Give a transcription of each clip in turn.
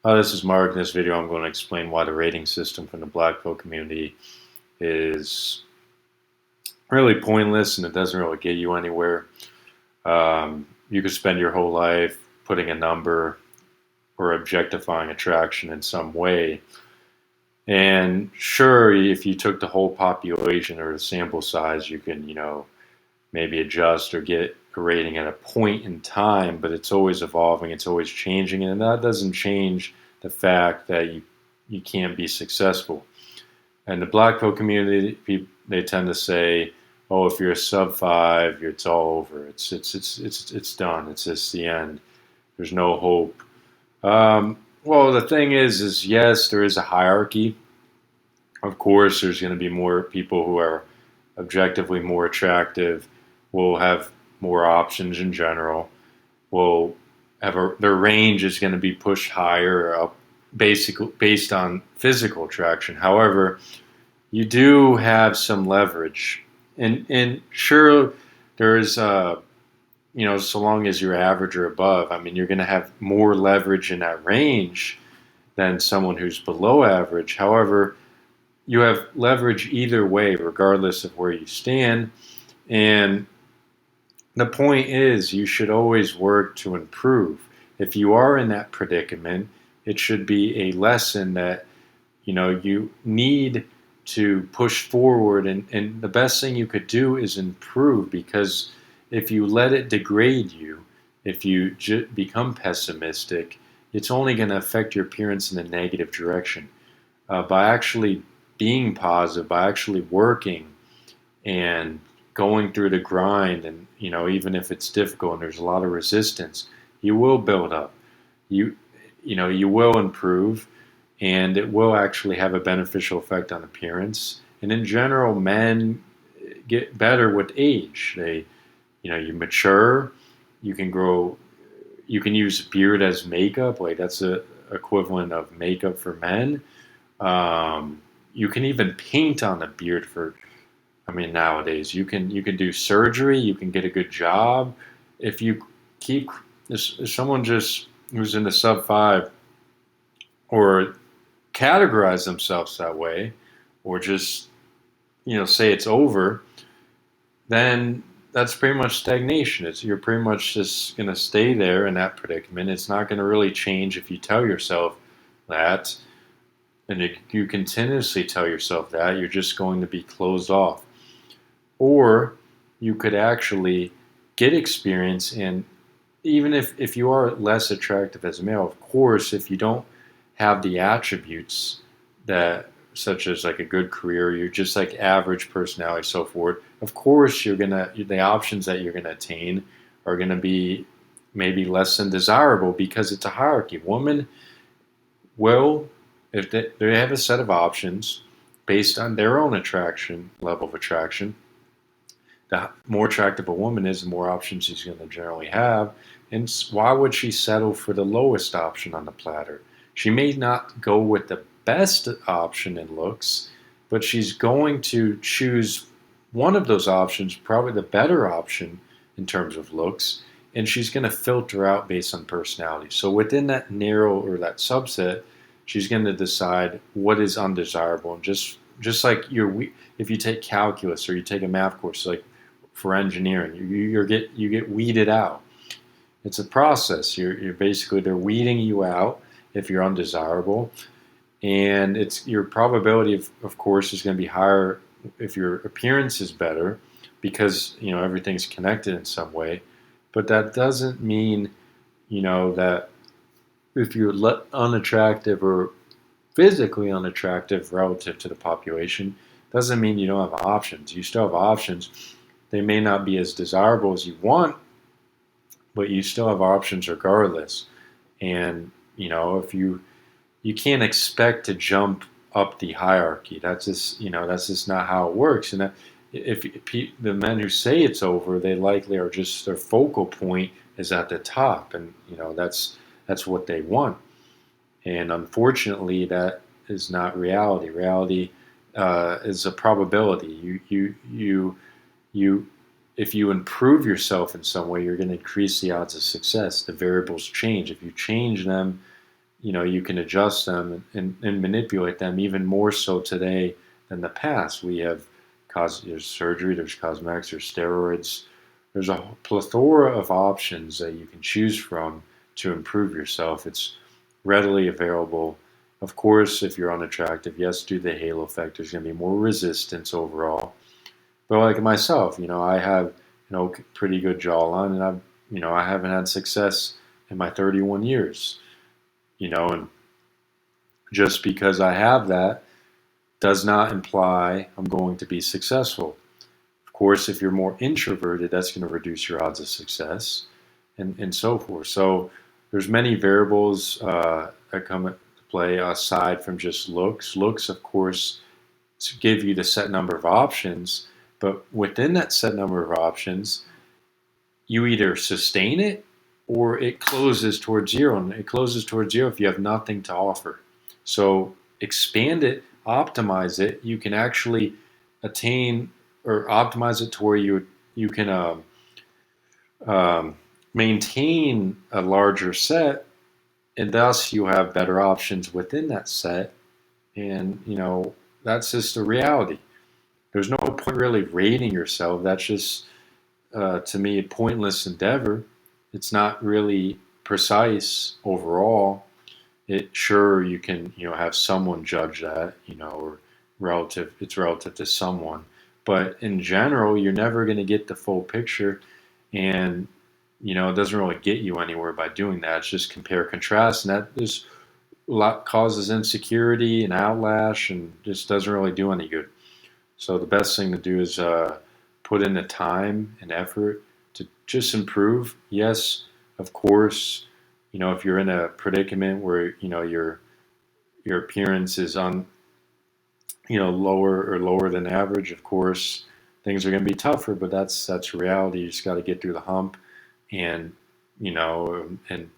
This is Mark. In this video, I'm going to explain why the rating system from the black pill community is really pointless and it doesn't really get you anywhere. You could spend your whole life putting a number or objectifying attraction in some way. And sure, if you took the whole population or the sample size, you can, maybe adjust or get a rating at a point in time, but it's always evolving, it's always changing, and that doesn't change the fact that you can't be successful. And the black pill community, they tend to say, "Oh, if you're a sub five, it's all over. It's done. It's just the end. There's no hope." Well, the thing is yes, there is a hierarchy. Of course, there's going to be more people who are objectively more attractive, will have more options in general, will their range is going to be pushed higher up, basically based on physical attraction. However, you do have some leverage, and sure, there is so long as you're average or above, I mean, you're going to have more leverage in that range than someone who's below average. However, you have leverage either way, regardless of where you stand. And the point is, you should always work to improve. If you are in that predicament, it should be a lesson that you need to push forward. And the best thing you could do is improve, because if you let it degrade you, if you become pessimistic, it's only going to affect your appearance in a negative direction. By actually being positive, by actually working and going through the grind, and even if it's difficult and there's a lot of resistance, you will build up. You will improve, and it will actually have a beneficial effect on appearance. And in general, men get better with age. You mature, you can grow, you can use beard as makeup, like that's a equivalent of makeup for men. You can even paint on the beard for, I mean, nowadays you can do surgery, you can get a good job. If you keep if someone just who's in the sub five, or categorize themselves that way, or just say it's over, then that's pretty much stagnation. You're pretty much just going to stay there in that predicament. It's not going to really change if you tell yourself that, and if you continuously tell yourself that, you're just going to be closed off. Or you could actually get experience, and even if you are less attractive as a male, of course, if you don't have the attributes that, such as like a good career, you're just like average personality, so forth. Of course, the options that you're gonna attain are gonna be maybe less than desirable, because it's a hierarchy. Women will, if they have a set of options based on their own attraction level of attraction. The more attractive a woman is, the more options she's going to generally have. And why would she settle for the lowest option on the platter? She may not go with the best option in looks, but she's going to choose one of those options, probably the better option in terms of looks, and she's going to filter out based on personality. So within that narrow, or that subset, she's going to decide what is undesirable. And just like if you take calculus or you take a math course, like for engineering, you get weeded out. It's a process. You're basically, they're weeding you out if you're undesirable, and it's your probability of course is going to be higher if your appearance is better, because everything's connected in some way. But that doesn't mean that if you're unattractive or physically unattractive relative to the population, doesn't mean you don't have options. You still have options. They may not be as desirable as you want, but you still have options regardless. And if you can't expect to jump up the hierarchy. That's just not how it works. And if the men who say it's over, they likely are just, their focal point is at the top, and that's what they want. And unfortunately, that is not reality. Reality is a probability. You if you improve yourself in some way, you're going to increase the odds of success. The variables change. If you change them, you can adjust them and manipulate them even more so today than the past. There's surgery, there's cosmetics, there's steroids. There's a plethora of options that you can choose from to improve yourself. It's readily available. Of course, if you're unattractive, yes, due to the halo effect, there's going to be more resistance overall. But like myself, I have, pretty good jawline, and I haven't had success in my 31 years, and just because I have that does not imply I'm going to be successful. Of course, if you're more introverted, that's going to reduce your odds of success, and so forth. So there's many variables that come into play aside from just looks. Looks, of course, give you the set number of options, but within that set number of options, you either sustain it or it closes towards zero. And it closes towards zero if you have nothing to offer. So expand it, optimize it. You can actually attain or optimize it to where you can maintain a larger set, and thus you have better options within that set. And that's just the reality. There's no point really rating yourself. That's just to me a pointless endeavor. It's not really precise overall. Sure, you can have someone judge that, or it's relative to someone, but in general you're never going to get the full picture. And it doesn't really get you anywhere by doing that. It's just compare contrast, and that is a lot causes insecurity and outlash, and just doesn't really do any good. So the best thing to do is put in the time and effort to just improve. Yes, of course, if you're in a predicament where your appearance is on lower than average, of course things are going to be tougher. But that's reality. You just got to get through the hump, and and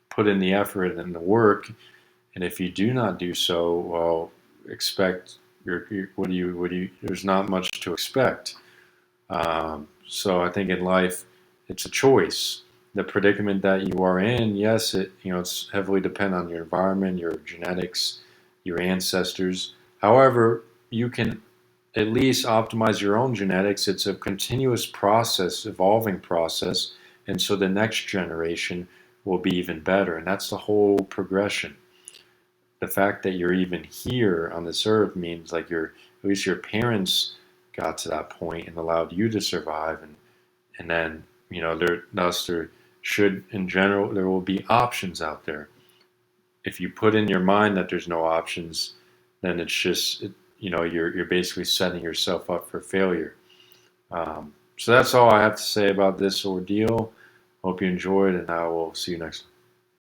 put in the effort and the work. And if you do not do so, well, expect there's not much to expect. So I think in life, it's a choice. The predicament that you are in, yes, it's heavily dependent on your environment, your genetics, your ancestors. However, you can at least optimize your own genetics. It's a continuous process, evolving process, and so the next generation will be even better. And that's the whole progression. The fact that you're even here on this earth means like at least your parents got to that point and allowed you to survive. And then there should, in general, there will be options out there. If you put in your mind that there's no options, then it's just you're basically setting yourself up for failure. So that's all I have to say about this ordeal. Hope you enjoyed, and I will see you next time.